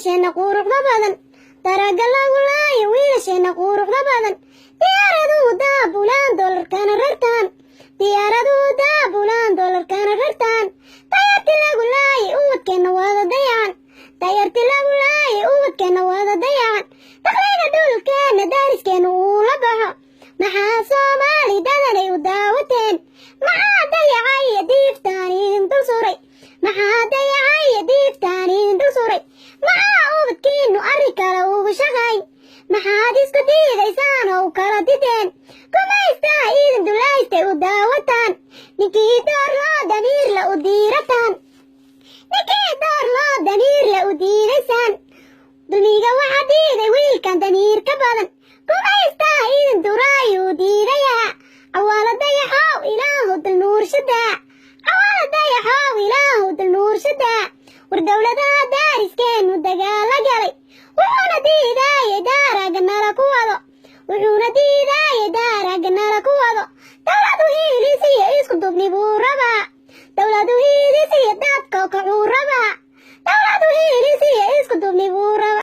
wiilasheenna quruxda badan daraga lagu laayo wiilasheenna quruxda badan diyaaraduhu daabulaan doolarkana rartaan diyaaraduhu daabulaan doolarkana rartaan dayarti lagu laayo ubadkeenna waada dayacan dayarti lagu laayo ubadkeenna waada dayacan dakhliga dhulkeenna daariskeenna uu la baxo maxaa soomaali dadanay u daawateen maxaa dayacaya diiftaan idin dul suray maxaa dayacaya diiftaan idin dul suray maxaa ubadkiinnu arri kale ugu shaqayn maxaad isku diidaysaan oo u kala dideen gumaystaa idin dulaystay u daawataan ninkii door loo damiirla u diirataan ninkii door loo damiirla u diidaysaan dulmiga waxa diiday wiilkan damiir ka badan gumaystaa idin duraayuu diidayaa cawaala dayaxow ilaahu dul nuurshadaa cawaala dayaxow ilaahu dul nuurshadaa war dowladaha daariskeennu dagaala galay wuxuuna diidaayay daaraga nala ku wado wuxuuna diidaayay daaraga nala ku wado dowladu hiilisiyo isku dubni buu rabaa dowladu hiil